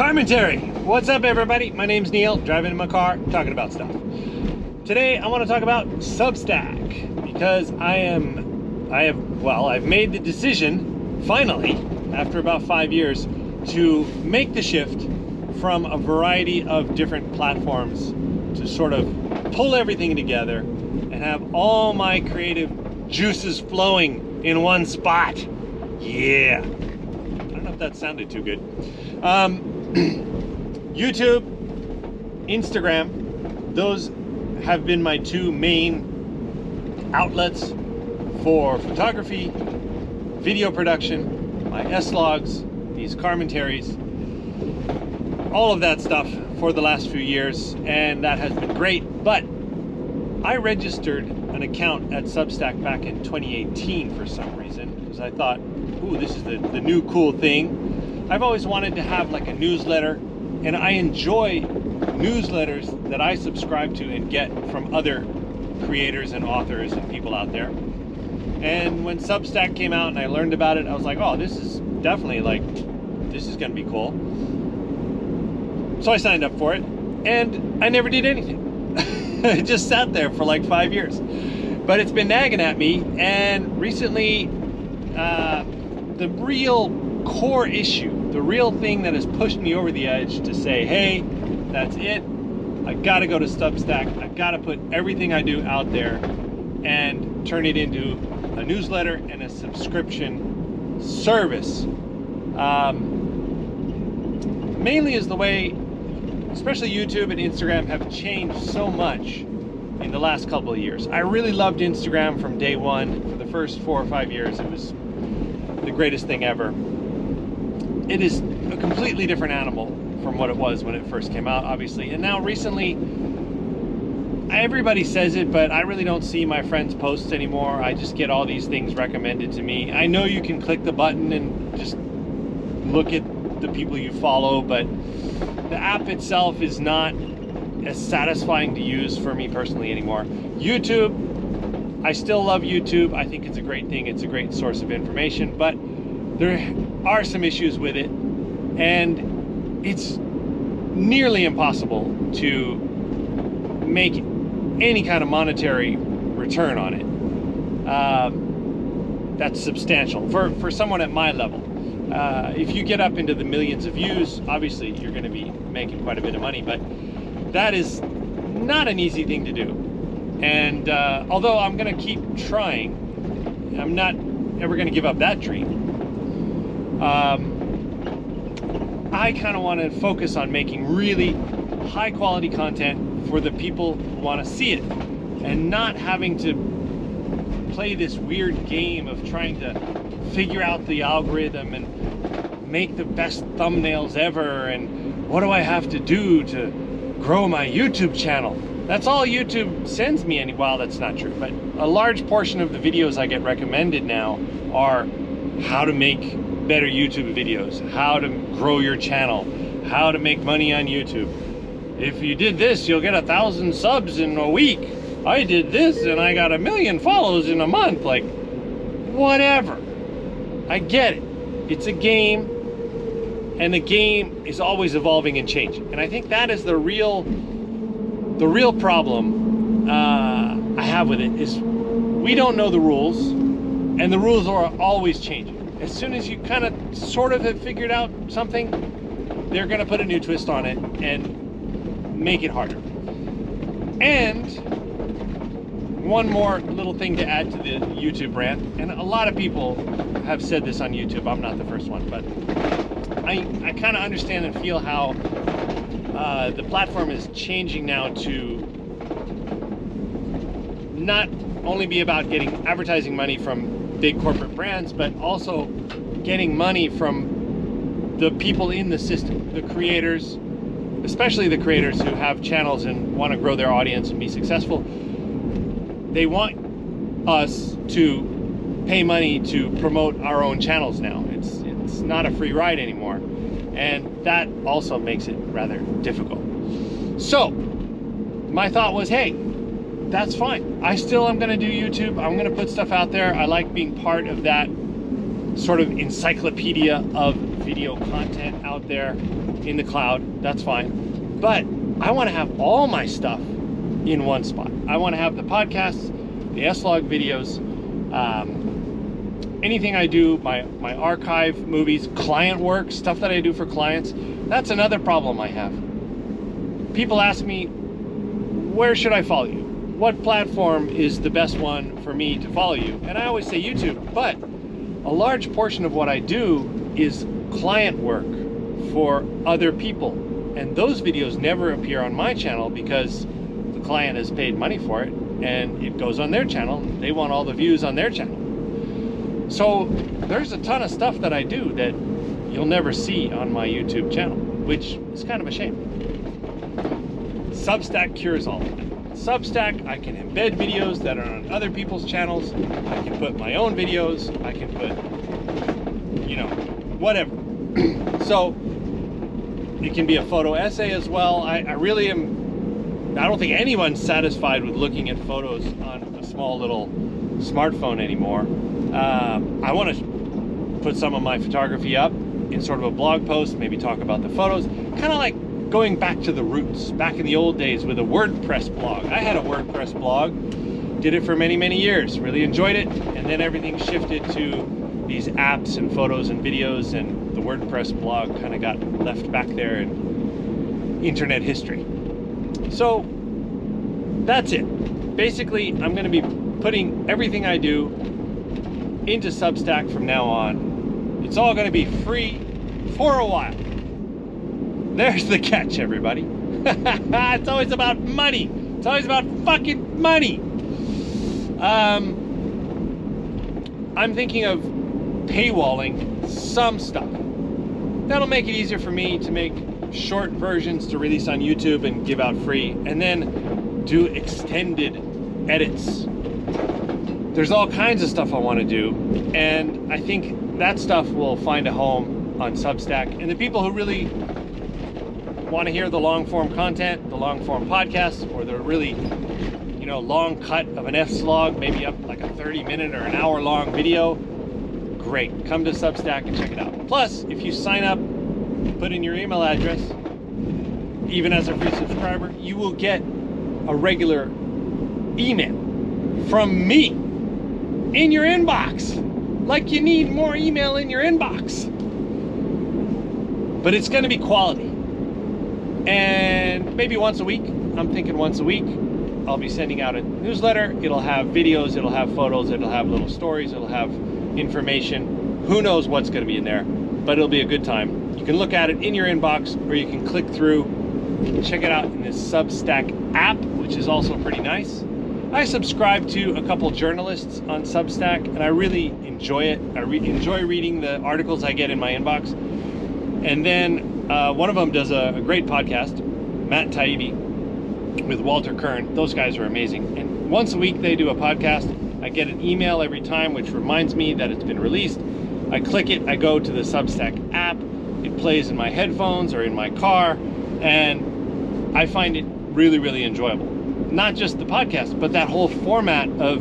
CARMENTARY. What's up, everybody? My name's Neil, driving in my car, talking about stuff. Today, I want to talk about Substack because I've made the decision, finally, after about 5 years, to make the shift from a variety of different platforms to sort of pull everything together and have all my creative juices flowing in one spot. Yeah. I don't know if that sounded too good. YouTube, Instagram, those have been my two main outlets for photography, video production, my S-logs, these commentaries, all of that stuff for the last few years, and that has been great. But I registered an account at Substack back in 2018 for some reason, because I thought, ooh, this is the new cool thing. I've always wanted to have like a newsletter, and I enjoy newsletters that I subscribe to and get from other creators and authors and people out there. And when Substack came out and I learned about it, I was like, oh, this is definitely this is gonna be cool. So I signed up for it, and I never did anything. It just sat there for like 5 years. But it's been nagging at me, and recently, the real core issue, the real thing that has pushed me over the edge to say, hey, that's it. I gotta go to Substack. I gotta put everything I do out there and turn it into a newsletter and a subscription service. Mainly is the way, especially YouTube and Instagram, have changed so much in the last couple of years. I really loved Instagram from day one. For the first 4 or 5 years, it was the greatest thing ever. It is a completely different animal from what it was when it first came out, obviously. And now recently, everybody says it, but I really don't see my friends' posts anymore. I just get all these things recommended to me. I know you can click the button and just look at the people you follow, but the app itself is not as satisfying to use for me personally anymore. YouTube, I still love YouTube. I think it's a great thing. It's a great source of information, but there are some issues with it, and it's nearly impossible to make any kind of monetary return on it. That's substantial for someone at my level. If you get up into the millions of views, obviously you're going to be making quite a bit of money, but that is not an easy thing to do. And although I'm going to keep trying, I'm not ever going to give up that dream. I kind of want to focus on making really high quality content for the people who want to see it, and not having to play this weird game of trying to figure out the algorithm and make the best thumbnails ever, and what do I have to do to grow my YouTube channel? That's all YouTube sends me. Well, that's not true, but a large portion of the videos I get recommended now are how to make better YouTube videos, how to grow your channel, how to make money on YouTube. If you did this, you'll get 1,000 subs in a week. I did this and I got 1 million follows in a month. Like, whatever. I get it. It's a game, and the game is always evolving and changing. And I think that is the real problem I have with it, is we don't know the rules, and the rules are always changing. As soon as you kind of sort of have figured out something, they're going to put a new twist on it and make it harder. And one more little thing to add to the YouTube rant, and a lot of people have said this on YouTube, I'm not the first one, but I kind of understand and feel how the platform is changing now to not only be about getting advertising money from big corporate brands, but also getting money from the people in the system, the creators, especially the creators who have channels and want to grow their audience and be successful. They want us to pay money to promote our own channels now. It's not a free ride anymore, and that also makes it rather difficult. So my thought was, hey, that's fine. I still am going to do YouTube. I'm going to put stuff out there. I like being part of that sort of encyclopedia of video content out there in the cloud, that's fine. But I want to have all my stuff in one spot. I want to have the podcasts, the S-Log videos, anything I do, my archive movies, client work, stuff that I do for clients. That's another problem I have. People ask me, where should I follow you? What platform is the best one for me to follow you? And I always say YouTube, but a large portion of what I do is client work for other people. And those videos never appear on my channel because the client has paid money for it and it goes on their channel. They want all the views on their channel. So there's a ton of stuff that I do that you'll never see on my YouTube channel, which is kind of a shame. Substack cures all of that. Substack, I can embed videos that are on other people's channels. I can put my own videos. I can put, you know, whatever. So it can be a photo essay as well. I really am, I don't think anyone's satisfied with looking at photos on a small little smartphone anymore. I want to put some of my photography up in sort of a blog post, maybe talk about the photos, kind of like going back to the roots, back in the old days with a WordPress blog. I had a WordPress blog, did it for many, many years, really enjoyed it, and then everything shifted to these apps and photos and videos, and the WordPress blog kind of got left back there in internet history. So that's it. Basically, I'm going to be putting everything I do into Substack from now on. It's all going to be free for a while. There's the catch, everybody. It's always about money. It's always about fucking money. I'm thinking of paywalling some stuff. That'll make it easier for me to make short versions to release on YouTube and give out free, and then do extended edits. There's all kinds of stuff I want to do, and I think that stuff will find a home on Substack. And the people who really want to hear the long form content, the long form podcast, or the really, you know, long cut of an S-Log, maybe up like a 30-minute or an hour-long video, great. Come to Substack and check it out. Plus, if you sign up, put in your email address, even as a free subscriber, you will get a regular email from me in your inbox. Like you need more email in your inbox. But it's going to be quality. And maybe once a week, I'm thinking once a week, I'll be sending out a newsletter. It'll have videos, it'll have photos, it'll have little stories, it'll have information. Who knows what's going to be in there, but it'll be a good time. You can look at it in your inbox, or you can click through, check it out in this Substack app, which is also pretty nice. I subscribe to a couple journalists on Substack, and I really enjoy it. I enjoy reading the articles I get in my inbox. And then one of them does a great podcast, Matt Taibbi, with Walter Kern. Those guys are amazing. And once a week they do a podcast. I get an email every time which reminds me that it's been released. I click it, I go to the Substack app, it plays in my headphones or in my car, and I find it really, really enjoyable. Not just the podcast, but that whole format of,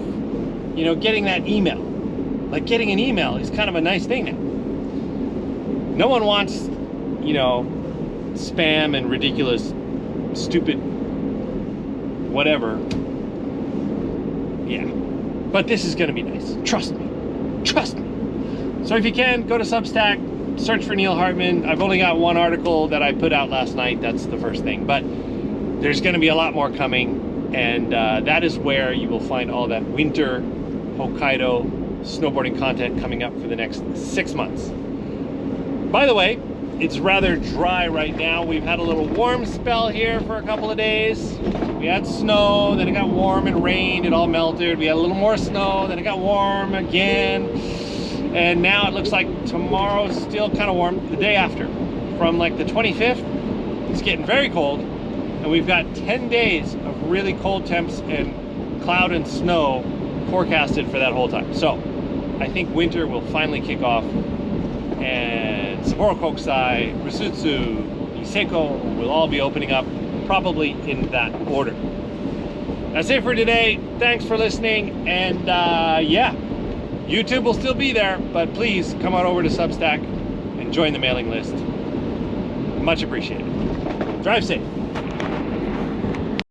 you know, getting that email. Like getting an email is kind of a nice thing now. No one wants, you know, spam and ridiculous, stupid, whatever. Yeah. But this is going to be nice. Trust me. Trust me. So if you can, go to Substack, search for Neil Hartman. I've only got one article that I put out last night. That's the first thing. But there's going to be a lot more coming. And that is where you will find all that winter Hokkaido snowboarding content coming up for the next 6 months. By the way, it's rather dry right now. We've had a little warm spell here for a couple of days. We had snow, then it got warm and rained, it all melted. We had a little more snow, then it got warm again. And now it looks like tomorrow's still kind of warm. The day after, from like the 25th, it's getting very cold. And we've got 10 days of really cold temps and cloud and snow forecasted for that whole time. So I think winter will finally kick off, and Sapporo Kokusai, Rusutsu, Niseko will all be opening up, probably in that order. That's it for today. Thanks for listening, and yeah, YouTube will still be there, but please come on over to Substack and and join the mailing list. Much appreciated. Drive safe.